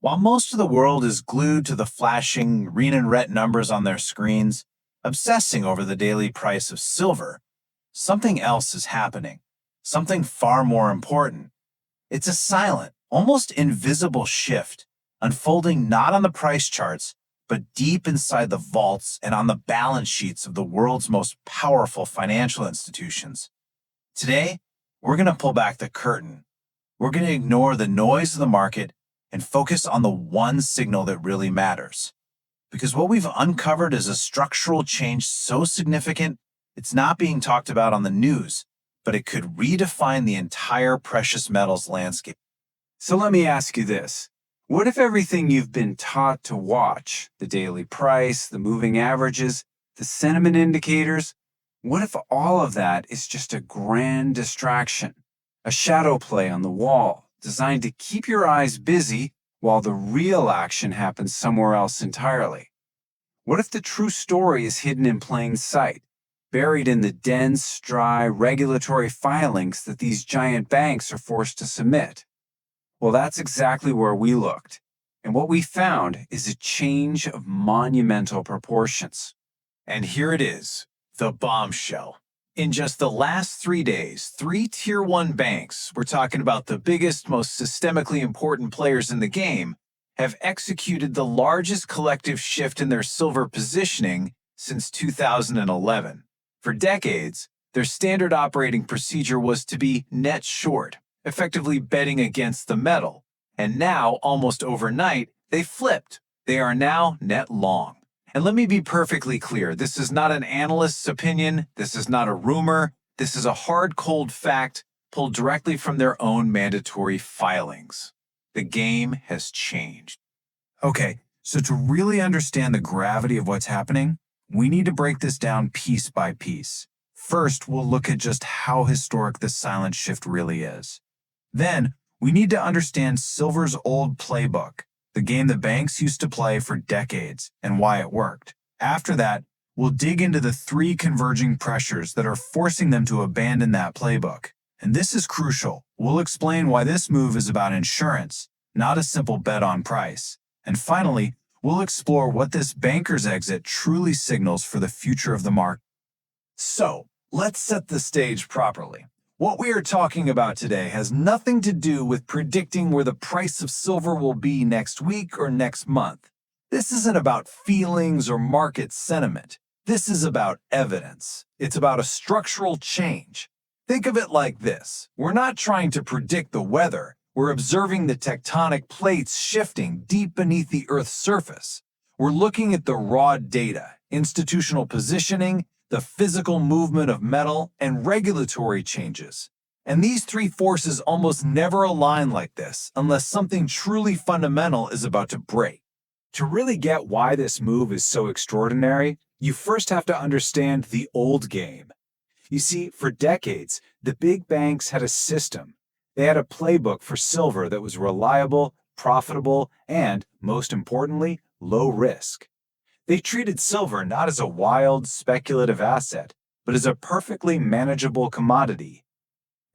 While most of the world is glued to the flashing green and red numbers on their screens, obsessing over the daily price of silver, something else is happening. Something far more important. It's a silent, almost invisible shift, unfolding not on the price charts, but deep inside the vaults and on the balance sheets of the world's most powerful financial institutions. Today, we're going to pull back the curtain. We're going to ignore the noise of the market and focus on the one signal that really matters. Because what we've uncovered is a structural change so significant, it's not being talked about on the news, but it could redefine the entire precious metals landscape. So let me ask you this. What if everything you've been taught to watch, the daily price, the moving averages, the sentiment indicators, what if all of that is just a grand distraction, a shadow play on the wall, designed to keep your eyes busy while the real action happens somewhere else entirely? What if the true story is hidden in plain sight, buried in the dense, dry regulatory filings that these giant banks are forced to submit? Well, that's exactly where we looked. And what we found is a change of monumental proportions. And here it is, the bombshell. In just the last 3 days, 3 Tier 1 banks, we're talking about the biggest, most systemically important players in the game, have executed the largest collective shift in their silver positioning since 2011. For decades, their standard operating procedure was to be net short, effectively betting against the metal. And now, almost overnight, they flipped. They are now net long. And let me be perfectly clear, this is not an analyst's opinion, this is not a rumor, this is a hard, cold fact pulled directly from their own mandatory filings. The game has changed. Okay, so to really understand the gravity of what's happening, we need to break this down piece by piece. First, we'll look at just how historic this silent shift really is. Then, we need to understand silver's old playbook, the game that banks used to play for decades, and why it worked. After that, we'll dig into the 3 converging pressures that are forcing them to abandon that playbook. And this is crucial. We'll explain why this move is about insurance, not a simple bet on price. And finally, we'll explore what this banker's exit truly signals for the future of the market. So, let's set the stage properly. What we are talking about today has nothing to do with predicting where the price of silver will be next week or next month. This isn't about feelings or market sentiment. This is about evidence. It's about a structural change. Think of it like this. We're not trying to predict the weather. We're observing the tectonic plates shifting deep beneath the Earth's surface. We're looking at the raw data, institutional positioning, the physical movement of metal, and regulatory changes. And these 3 forces almost never align like this unless something truly fundamental is about to break. To really get why this move is so extraordinary, you first have to understand the old game. You see, for decades, the big banks had a system. They had a playbook for silver that was reliable, profitable, and, most importantly, low risk. They treated silver not as a wild, speculative asset, but as a perfectly manageable commodity.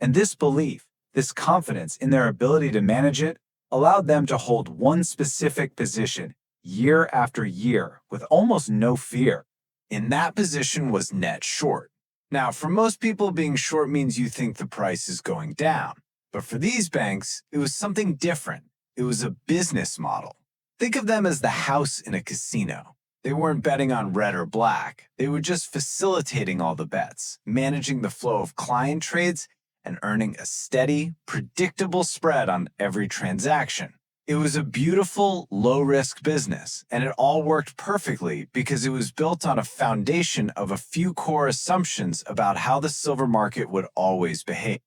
And this belief, this confidence in their ability to manage it, allowed them to hold one specific position year after year with almost no fear. In that position was net short. Now, for most people, being short means you think the price is going down. But for these banks, it was something different. It was a business model. Think of them as the house in a casino. They weren't betting on red or black. They were just facilitating all the bets, managing the flow of client trades, and earning a steady, predictable spread on every transaction. It was a beautiful, low-risk business, and it all worked perfectly because it was built on a foundation of a few core assumptions about how the silver market would always behave.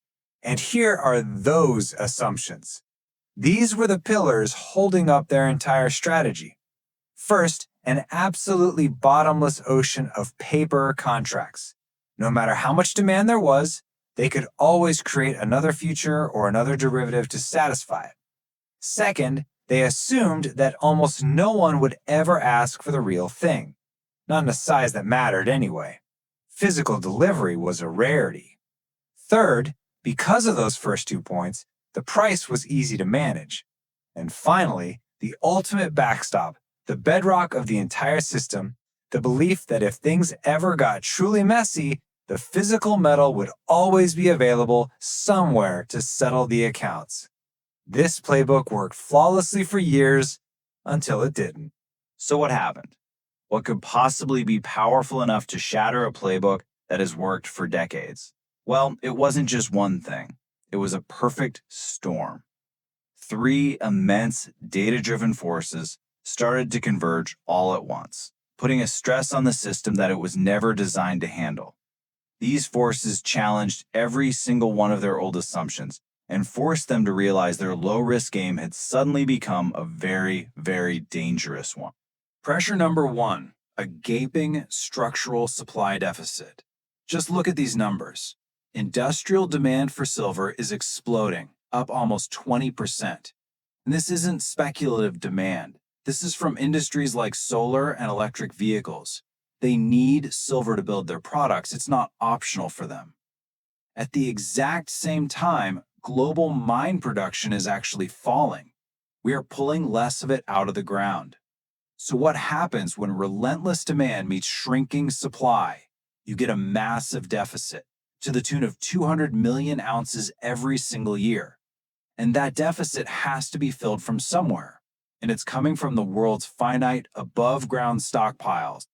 And here are those assumptions. These were the pillars holding up their entire strategy. First, an absolutely bottomless ocean of paper contracts. No matter how much demand there was, they could always create another future or another derivative to satisfy it. Second, they assumed that almost no one would ever ask for the real thing, not in a size that mattered anyway. Physical delivery was a rarity. Third, because of those first 2 points, the price was easy to manage. And finally, The ultimate backstop, the bedrock of the entire system, the belief that if things ever got truly messy, the physical metal would always be available somewhere to settle the accounts. This playbook worked flawlessly for years until it didn't. So what happened? What could possibly be powerful enough to shatter a playbook that has worked for decades? Well, it wasn't just one thing. It was a perfect storm. Three immense data-driven forces started to converge all at once, putting a stress on the system that it was never designed to handle. These forces challenged every single one of their old assumptions and forced them to realize their low-risk game had suddenly become a very, very dangerous one. Pressure number one, a gaping structural supply deficit. Just look at these numbers. Industrial demand for silver is exploding, up almost 20%. And this isn't speculative demand. This is from industries like solar and electric vehicles. They need silver to build their products. It's not optional for them. At the exact same time, global mine production is actually falling. We are pulling less of it out of the ground. So what happens when relentless demand meets shrinking supply? You get a massive deficit to the tune of 200 million ounces every single year. And that deficit has to be filled from somewhere. And it's coming from the world's finite above-ground stockpiles.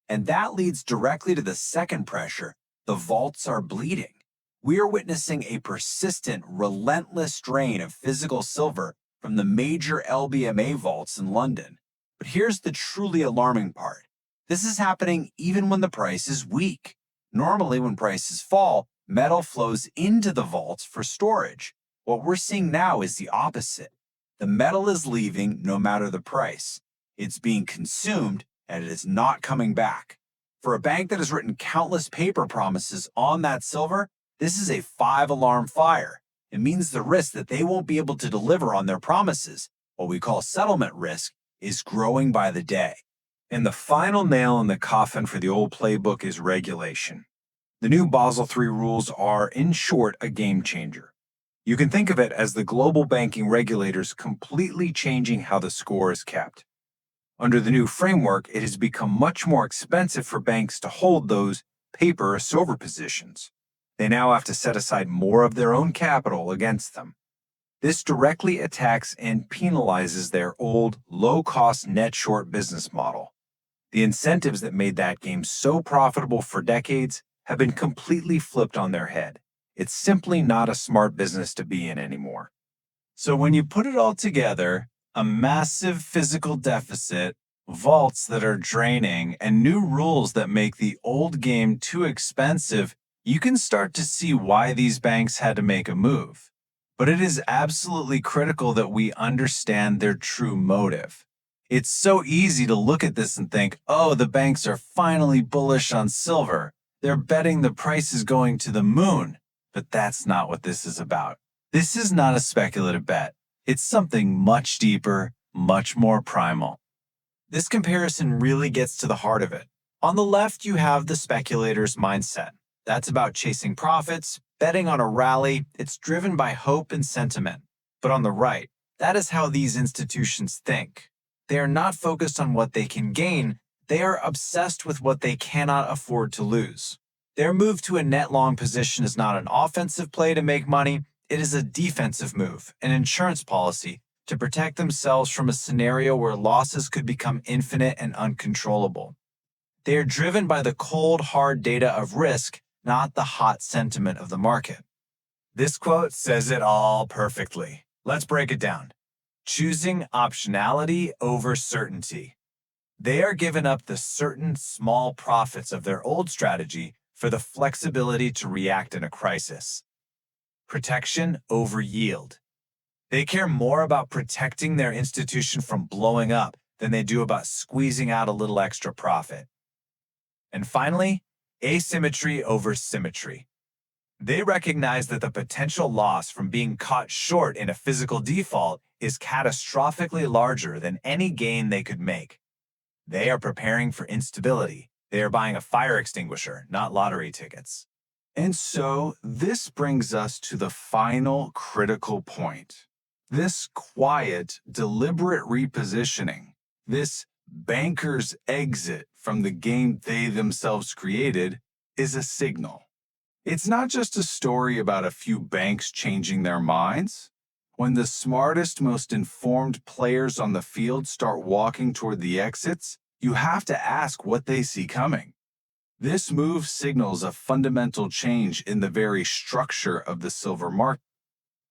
And that leads directly to the second pressure. The vaults are bleeding. We are witnessing a persistent, relentless drain of physical silver from the major LBMA vaults in London. But here's the truly alarming part. This is happening even when the price is weak. Normally, when prices fall, metal flows into the vaults for storage. What we're seeing now is the opposite. The metal is leaving no matter the price. It's being consumed and it is not coming back. For a bank that has written countless paper promises on that silver, this is a 5-alarm fire. It means the risk that they won't be able to deliver on their promises, what we call settlement risk, is growing by the day. And the final nail in the coffin for the old playbook is regulation. The new Basel III rules are, in short, a game changer. You can think of it as the global banking regulators completely changing how the score is kept. Under the new framework, it has become much more expensive for banks to hold those paper silver positions. They now have to set aside more of their own capital against them. This directly attacks and penalizes their old, low-cost net short business model. The incentives that made that game so profitable for decades have been completely flipped on their head. It's simply not a smart business to be in anymore. So when you put it all together, a massive physical deficit, vaults that are draining, and new rules that make the old game too expensive, you can start to see why these banks had to make a move. But it is absolutely critical that we understand their true motive. It's so easy to look at this and think, oh, the banks are finally bullish on silver. They're betting the price is going to the moon. But that's not what this is about. This is not a speculative bet. It's something much deeper, much more primal. This comparison really gets to the heart of it. On the left, you have the speculator's mindset. That's about chasing profits, betting on a rally. It's driven by hope and sentiment. But on the right, that is how these institutions think. They are not focused on what they can gain. They are obsessed with what they cannot afford to lose. Their move to a net long position is not an offensive play to make money. It is a defensive move, an insurance policy to protect themselves from a scenario where losses could become infinite and uncontrollable. They are driven by the cold, hard data of risk, not the hot sentiment of the market. This quote says it all perfectly. Let's break it down. Choosing optionality over certainty. They are giving up the certain small profits of their old strategy for the flexibility to react in a crisis. Protection over yield. They care more about protecting their institution from blowing up than they do about squeezing out a little extra profit. And finally, asymmetry over symmetry. They recognize that the potential loss from being caught short in a physical default is catastrophically larger than any gain they could make. They are preparing for instability. They are buying a fire extinguisher, not lottery tickets. And so this brings us to the final critical point. This quiet, deliberate repositioning, this banker's exit from the game they themselves created, is a signal. It's not just a story about a few banks changing their minds. When the smartest, most informed players on the field start walking toward the exits, you have to ask what they see coming. This move signals a fundamental change in the very structure of the silver market.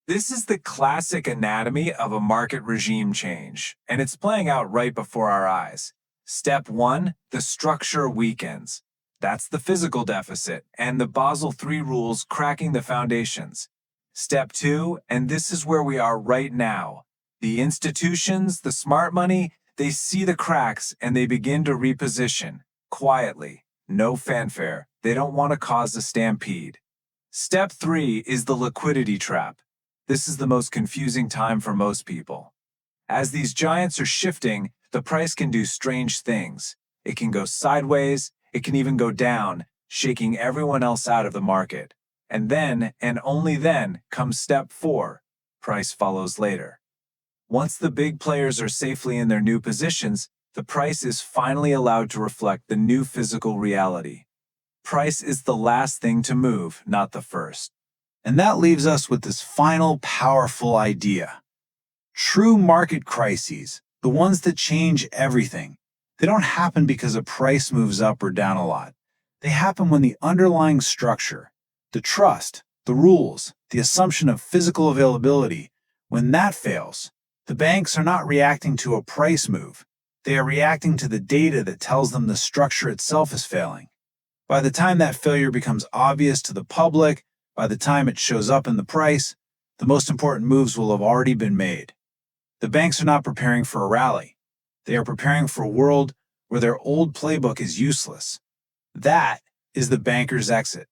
This is the classic anatomy of a market regime change, and it's playing out right before our eyes. Step 1, the structure weakens. That's the physical deficit, and the Basel III rules cracking the foundations. Step 2, and this is where we are right now. The institutions, the smart money, they see the cracks and they begin to reposition, quietly, no fanfare. They don't want to cause a stampede. Step 3 is the liquidity trap. This is the most confusing time for most people. As these giants are shifting, the price can do strange things. It can go sideways, it can even go down, shaking everyone else out of the market. And then, and only then, comes step 4. Price follows later. Once the big players are safely in their new positions, the price is finally allowed to reflect the new physical reality. Price is the last thing to move, not the first. And that leaves us with this final powerful idea. True market crises, the ones that change everything, they don't happen because a price moves up or down a lot. They happen when the underlying structure, the trust, the rules, the assumption of physical availability, when that fails, the banks are not reacting to a price move. They are reacting to the data that tells them the structure itself is failing. By the time that failure becomes obvious to the public, by the time it shows up in the price, the most important moves will have already been made. The banks are not preparing for a rally. They are preparing for a world where their old playbook is useless. That is the banker's exit.